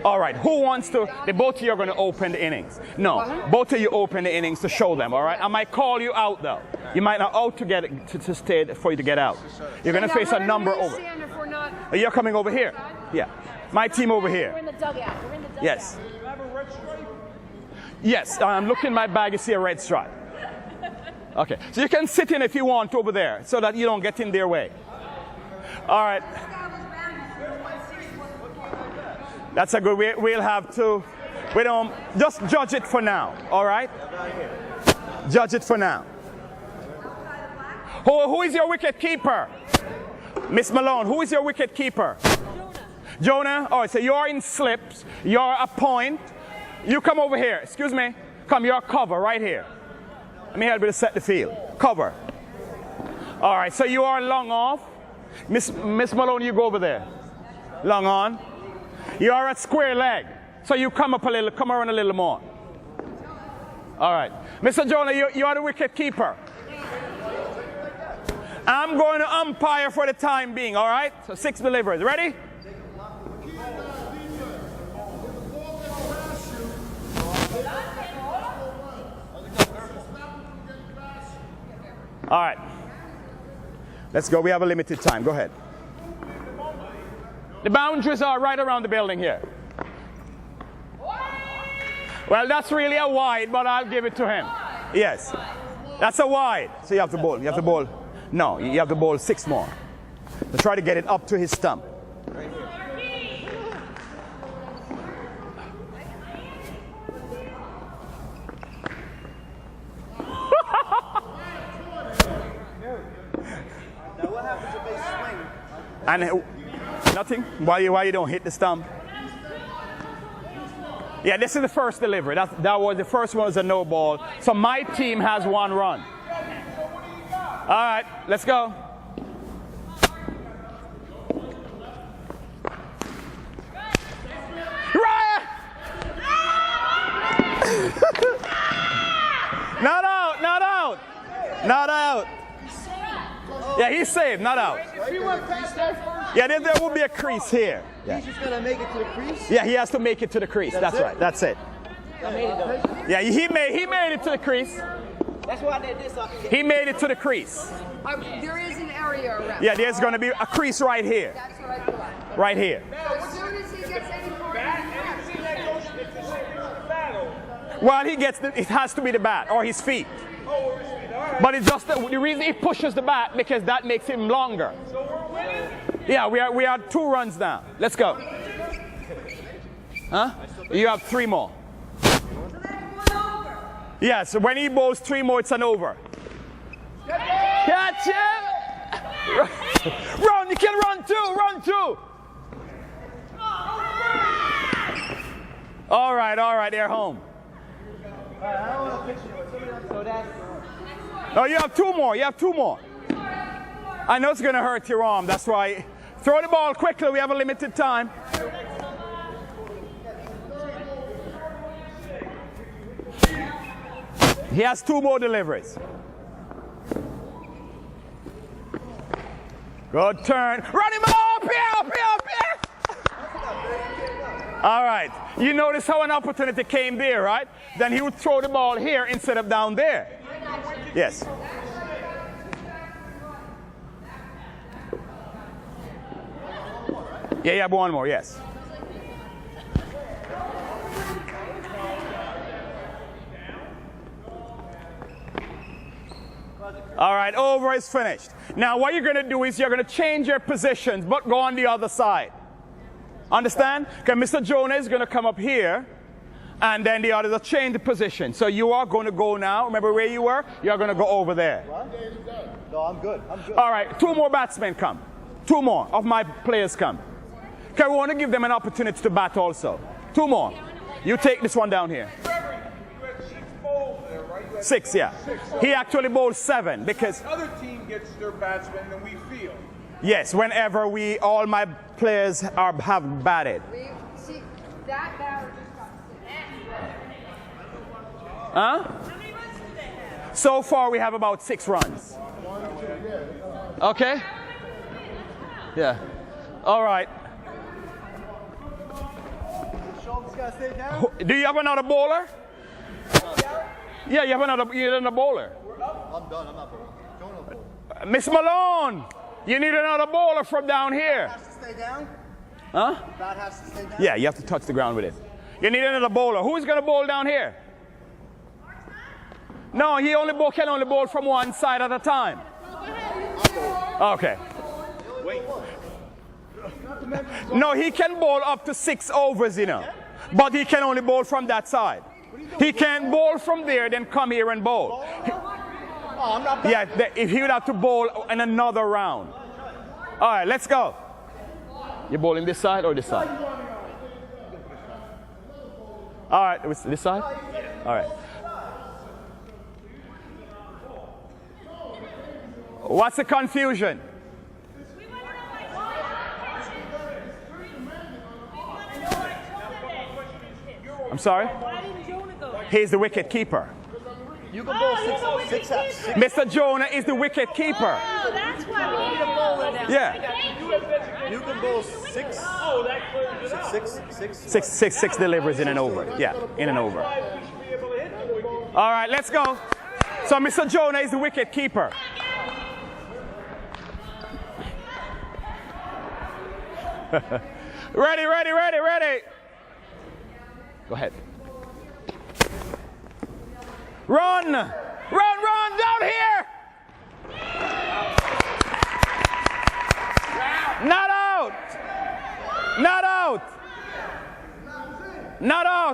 All right. Who wants to? Both of you are going to open the innings. No, both of you open the innings to show them. All right. I might call you out though. You might not out to stay for you to get out. You're going to face a number over. You're coming over here. Yeah. My team over here. We're in the dugout. Yes. Yes. I'm looking in my bag. You see a red stripe. Okay, so you can sit in if you want over there so that you don't get in their way. All right. That's a good, we'll have to, we don't, just judge it for now, all right? Judge it for now. Who is your wicket keeper? Miss Malone, who is your wicket keeper? Jonah? All right, so you're in slips, you're a point. You come over here, excuse me. Come, you're a cover right here. Let me help you to set the field. Cover. All right, so you are long off. Miss Malone, you go over there. Long on. You are at square leg. So you come up a little, come around a little more. All right. Mr. Jonah, you are the wicket keeper. I'm going to umpire for the time being, all right? So 6 deliveries. Ready? All right. Let's go. We have a limited time. Go ahead. The boundaries are right around the building here. Well, that's really a wide, but I'll give it to him. Yes. That's a wide. So you have to bowl. You have to bowl. No, you have to bowl 6 more. So try to get it up to his stump. Now what happens if they swing? And nothing? Why you don't hit the stump? Yeah, this is the first delivery. That was the first one was a no ball. So my team has 1 run. All right, let's go. Not out, not out. Not out. Yeah, he's saved, not out. Yeah, there will be a crease here. Yeah. He's just gonna make it to the crease? Yeah, he has to make it to the crease. That's right. That's it. Yeah, he made it to the crease. That's why I did this. He made it to the crease. There is an area around. Yeah, there's going to be a crease right here. That's what I thought. Right here. So as soon as he gets any more, Well, it has to be the bat or his feet. But it's just the reason he pushes the bat because that makes him longer. So we're winning? Yeah, we are 2 runs now. Let's go. Huh? You have 3 more. Yeah, so when he bowls 3 more, it's an over. Catch him! Run, you can run 2, run 2. All right, they're home. Oh, you have 2 more, you have 2 more. I know it's going to hurt your arm, that's why. Throw the ball quickly, we have a limited time. He has 2 more deliveries. Good turn. Run him up here. All right. You notice how an opportunity came there, right? Then he would throw the ball here instead of down there. Yes. Yeah, you have 1 more, yes. All right, over is finished. Now what you're going to do is you're going to change your positions, but go on the other side. Understand? Okay, Mr. Jonah is going to come up here, and then the others will change the position. So you are going to go now. Remember where you were? You're going to go over there. What? No, I'm good. All right, 2 more batsmen come. 2 more of my players come. Okay, we want to give them an opportunity to bat also. 2 more. You take this one down here. 6, yeah. He actually bowled 7 because the other team gets their batsmen than we feel. yes, whenever all my players have batted. see, that barrel just got Huh? So far we have about 6 runs. Okay? Yeah. All right. Do you have another bowler? Yeah, you have another bowler. I'm done. I'm not bowling. Don't bowl. Miss Malone, you need another bowler from down here. Has to stay down? Huh? Bat has to stay down? Yeah, you have to touch the ground with it. You need another bowler. Who's going to bowl down here? No, he can only bowl from one side at a time. Okay. Wait. No, he can bowl up to 6 overs, you know. But he can only bowl from that side. He can't bowl from there, then come here and bowl. Yeah, if he would have to bowl in another round. All right, let's go. You're bowling this side or this side? All right, this side? All right. What's the confusion? I'm sorry? He's the wicket keeper. You can bowl six. Mr. Jonah is the wicket keeper. Oh, that's why we need to bowl it down. Yeah. You can bowl six. Oh, that clears it up. Six deliveries in an over. Yeah, in an over. All right, let's go. So Mr. Jonah is the wicket keeper. Ready. Go ahead. Run, down here. Not out.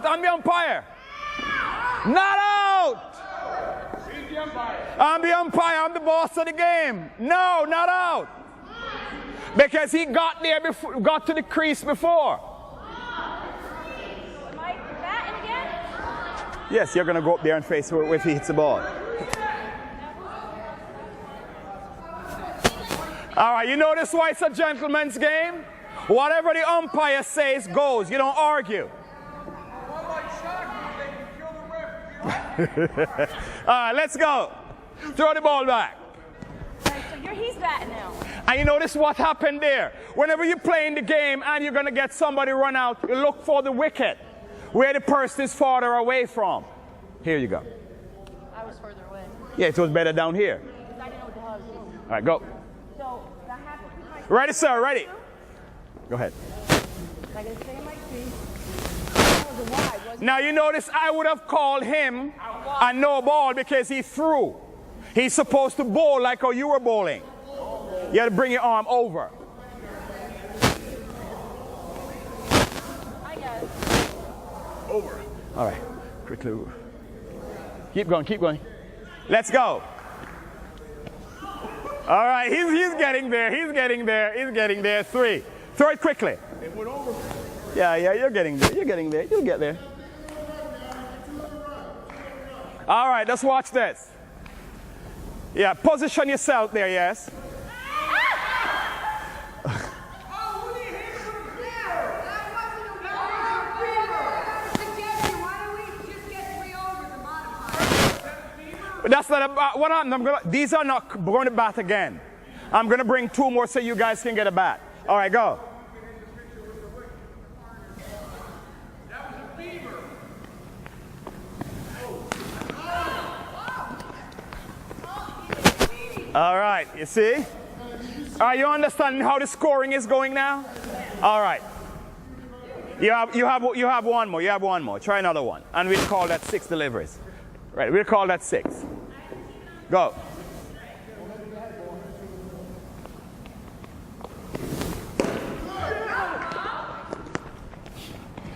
I'm the umpire. Not out. I'm the umpire. I'm the boss of the game. No, not out. Because he got there before, got to the crease before. Am I batting again? Yes, you're going to go up there and face her if he hits the ball. All right, you notice why it's a gentleman's game? Whatever the umpire says goes. You don't argue. All right, let's go. Throw the ball back. Right, so he's batting now. And you notice what happened there? Whenever you're playing the game and you're going to get somebody run out, you look for the wicket where the person is farther away from. Here you go. I was further away. Yeah, it was better down here. I didn't know what the hell I was doing. All right, go. So, I have to keep my... Ready, sir, ready. Go ahead. I gotta stay in my seat. That was a wide, wasn't Now you notice I would have called him a no ball because he threw. He's supposed to bowl like how you were bowling. You have to bring your arm over. I got it. Over. All right, quickly. Keep going. Let's go. All right, he's getting there. 3. Throw it quickly. It went over. Yeah, you're getting there. You'll get there. All right, let's watch this. Yeah, position yourself there, yes. That's not about what happened. These are not going to bat again. I'm going to bring 2 more so you guys can get a bat. All right, go. All right, you see? Are you understanding how the scoring is going now? All right. You have one more. Try another one. And we'll call that 6 deliveries. Right, we'll call that 6. Go.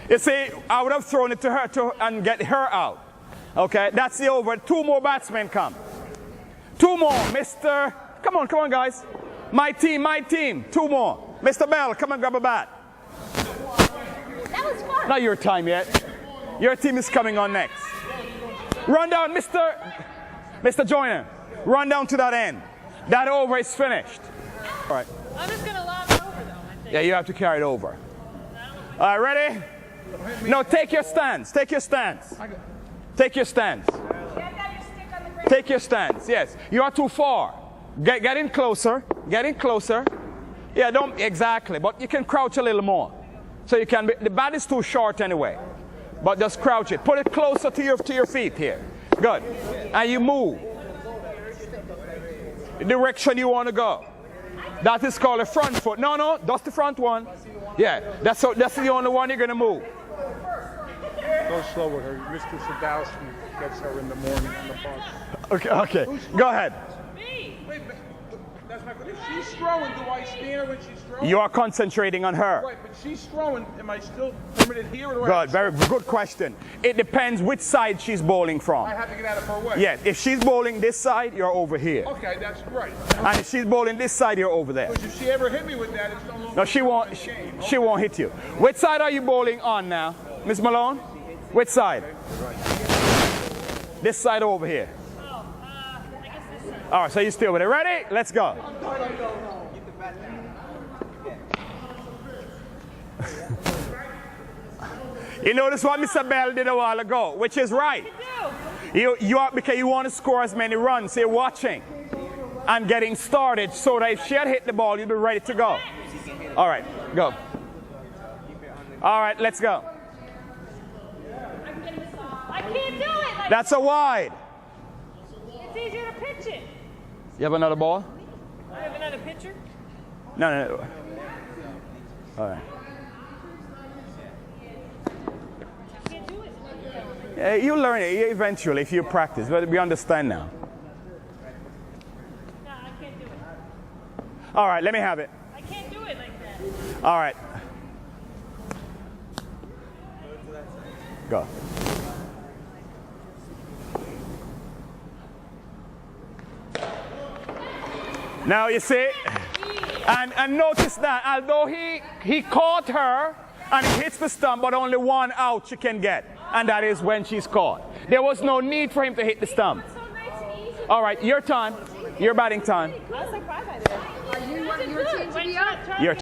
You see, I would have thrown it to her and get her out. Okay, that's the over. 2 more batsmen come. 2 more, Mr. Come on, guys. My team. 2 more. Mr. Bell, come and grab a bat. That was fun. Not your time yet. Your team is coming on next. Run down, Mr. Joyner. Run down to that end. That over is finished. All right. I'm just going to lob it over, though, I think. Yeah, you have to carry it over. All right, ready? No, take your stance. Take your stance. Take your stance. Take your stance. Yes. You are too far. Get in closer. Get in closer. Yeah, don't exactly. But you can crouch a little more. So you can. The bat is too short anyway. But just crouch it. Put it closer to your feet here. Good. And you move. The direction you want to go. That is called a front foot. No, that's the front one. Yeah, that's the only one you're going to move. Go slow with her. Mr. Sadowski gets her in the morning on the bus. Okay. Go ahead. That's my question. If she's throwing, do I stand her when she's throwing? You are concentrating on her. Right, but she's throwing. Am I still permitted here? Or do I Good, very good question. It depends which side she's bowling from. I have to get out of her way. Yes, if she's bowling this side, you're over here. Okay, that's right. And if she's bowling this side, you're over there. Because if she ever hit me with that, it's no longer. No, she won't. She won't hit you. Which side are you bowling on now, Miss Malone? Which side? This side over here. Oh, I guess this side. All right, so you still with it. Ready? Let's go. You notice what Mr. Bell did a while ago, which is right. You are, because you want to score as many runs. So you're watching and getting started so that if she had hit the ball, you'd be ready to go. All right, go. All right, let's go. I can't do it. Like, That's a wide. it's easier to pitch it. You have another ball? I have another pitcher. No. All right. Can't do it. Yeah, you learn it eventually if you practice, but we understand now. No, I can't do it. All right, let me have it. I can't do it like that. All right. Go. Now you see, and notice that although he caught her and he hits the stump, but only one out she can get, and that is when she's caught. There was no need for him to hit the stump. All right, your time. Your batting time. Are you your team to be up? Your